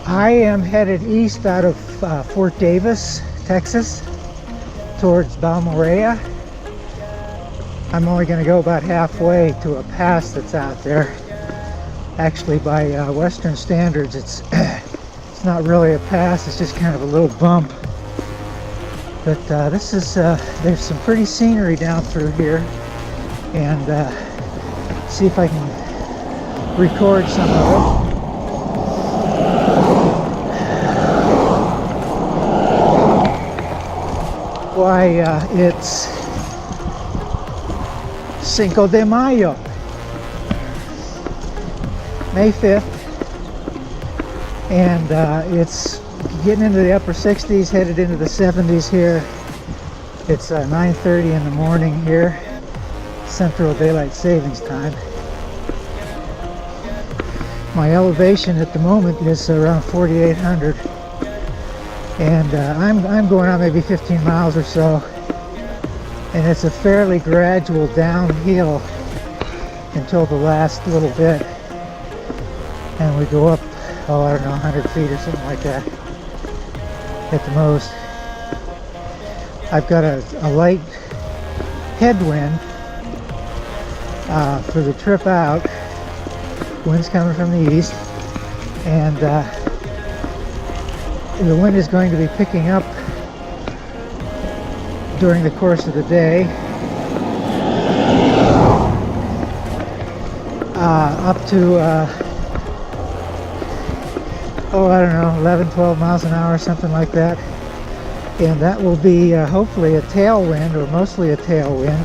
I am headed east out of Fort Davis, Texas, towards Balmorhea. I'm only going to go about halfway to a pass that's out there. Actually, by Western standards, it's it's not really a pass, it's just kind of a little bump. But this is, there's some pretty scenery down through here, and see if I can record some of it. Why, it's Cinco de Mayo, May 5th, and it's getting into the upper 60s, headed into the 70s here. It's 9:30 in the morning here, Central Daylight Savings Time. My elevation at the moment is around 4,800, and I'm going on maybe 15 miles or so, and it's a fairly gradual downhill until the last little bit, and we go up, oh, I don't know, 100 feet or something like that at the most. I've got a light headwind for the trip out. Wind's coming from the east, and the wind is going to be picking up during the course of the day, up to oh, I don't know, 11, 12 miles an hour, something like that. And that will be hopefully a tailwind, or mostly a tailwind,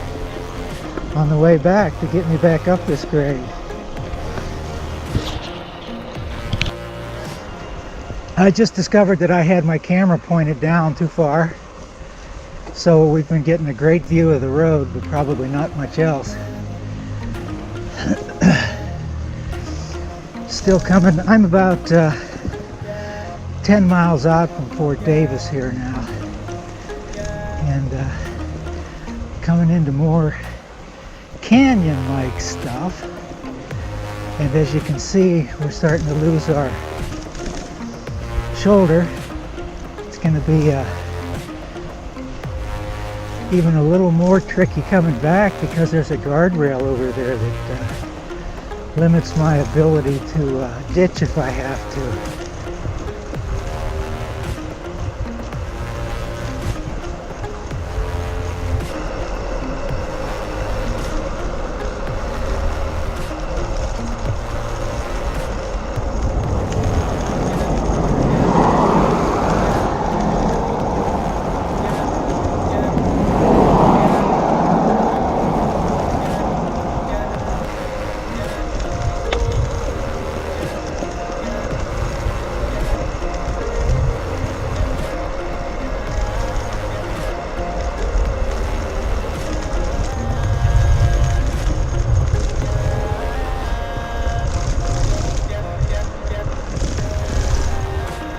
on the way back to get me back up this grade. I just discovered that I had my camera pointed down too far, so we've been getting a great view of the road, but probably not much else. Still coming. I'm about 10 miles out from Fort Davis here now, and coming into more canyon-like stuff. And as you can see, we're starting to lose our shoulder. It's going to be even a little more tricky coming back, because there's a guardrail over there that limits my ability to ditch if I have to.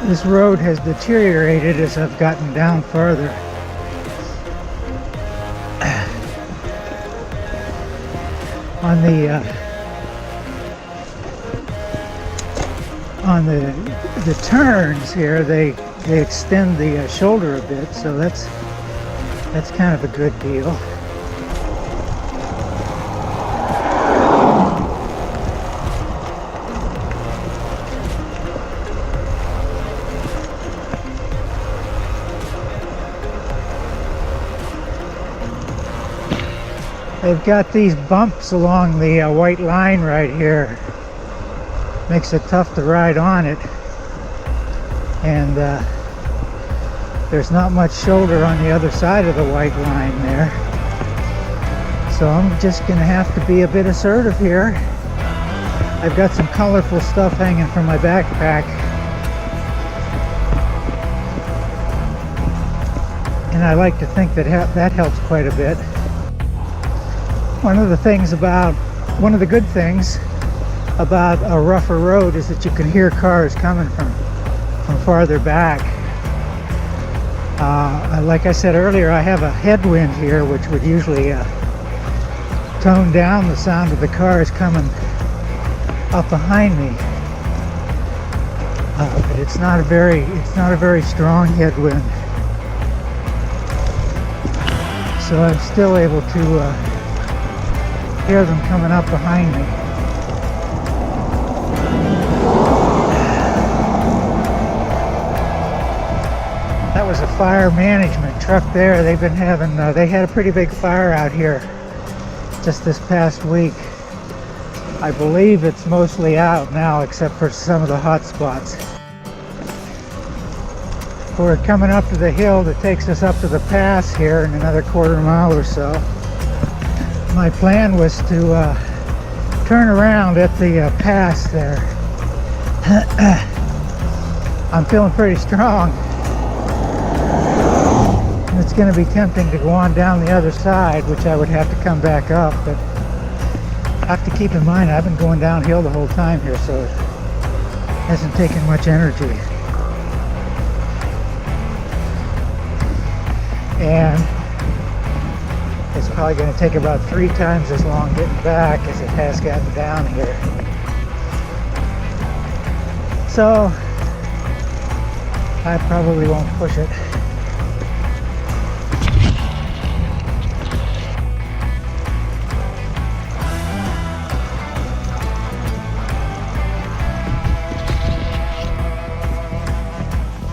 This road has deteriorated as I've gotten down farther. On the turns here, they extend the shoulder a bit, so that's kind of a good deal. They've got these bumps along the white line right here. Makes it tough to ride on it. And there's not much shoulder on the other side of the white line there. So I'm just going to have to be a bit assertive here. I've got some colorful stuff hanging from my backpack. And I like to think that that helps quite a bit. One of the good things about a rougher road is that you can hear cars coming from farther back. Like I said earlier, I have a headwind here, which would usually tone down the sound of the cars coming up behind me. But it's not a very strong headwind. So I'm still able to hear them coming up behind me. That was a fire management truck there. They've been having, they had a pretty big fire out here just this past week. I believe it's mostly out now except for some of the hot spots. We're coming up to the hill that takes us up to the pass here in another quarter mile or so. My plan was to turn around at the pass there. I'm feeling pretty strong. And it's going to be tempting to go on down the other side, which I would have to come back up, but I have to keep in mind I've been going downhill the whole time here, so it hasn't taken much energy. And it's probably going to take about 3 times as long getting back as it has gotten down here. So I probably won't push it.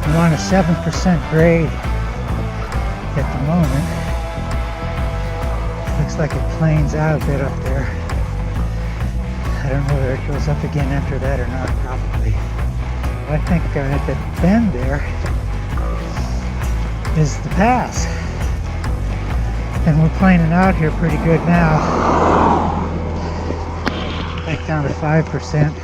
I'm on a 7% grade at the moment. Looks like it planes out a bit up there. I don't know whether it goes up again after that or not, probably. I think at the bend there is the pass. And we're planing out here pretty good now. Back down to 5%.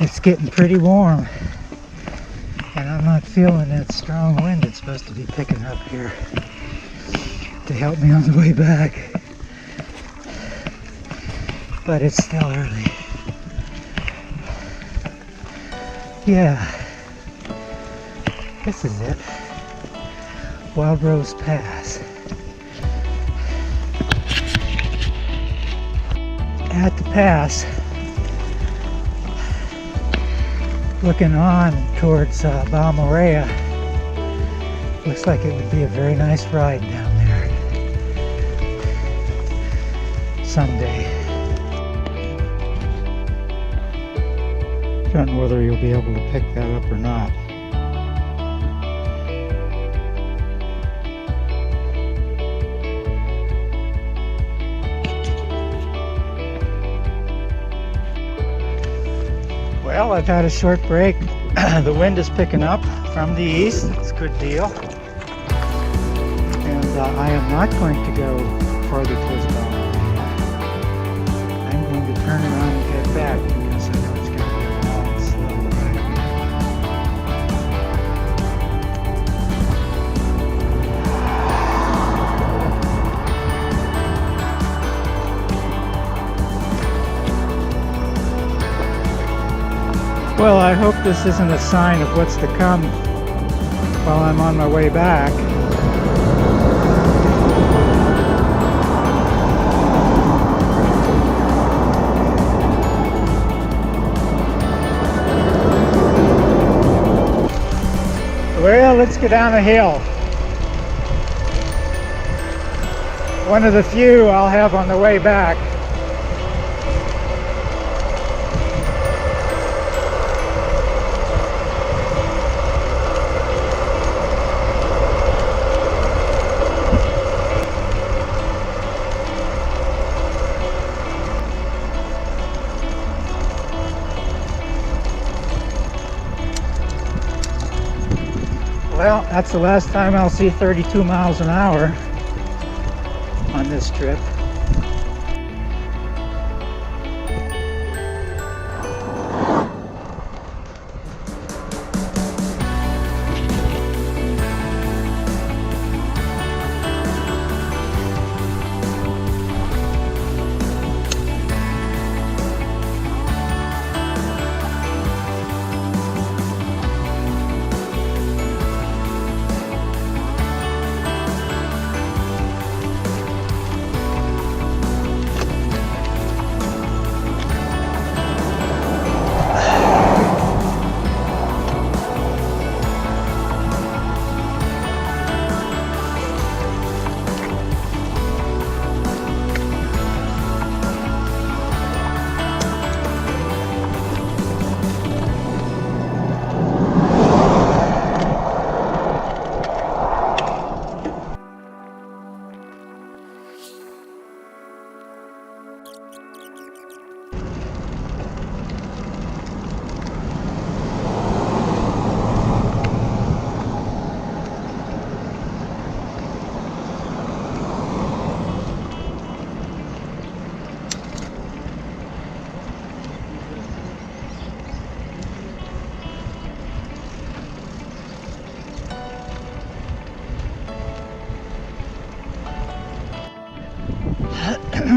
It's getting pretty warm, and I'm not feeling that strong wind it's supposed to be picking up here to help me on the way back. But it's still early. Yeah, this is it. Wild Rose Pass. At the pass, looking on towards Balmorhea, looks like it would be a very nice ride down there someday. Don't know whether you'll be able to pick that up or not. Well, I've had a short break. The wind is picking up from the east. It's a good deal. And I am not going to go further towards Balmorhea. I'm going to turn around and head back because I know it's going to be a long, slow ride. Well, I hope this isn't a sign of what's to come while I'm on my way back. Well, let's go down the hill. One of the few I'll have on the way back. Well, that's the last time I'll see 32 miles an hour on this trip.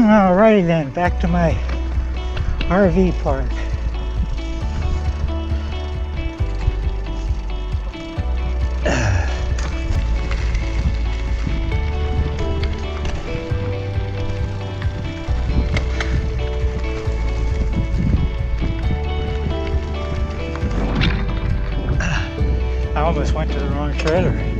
Alrighty then, back to my RV park. I almost went to the wrong trailer.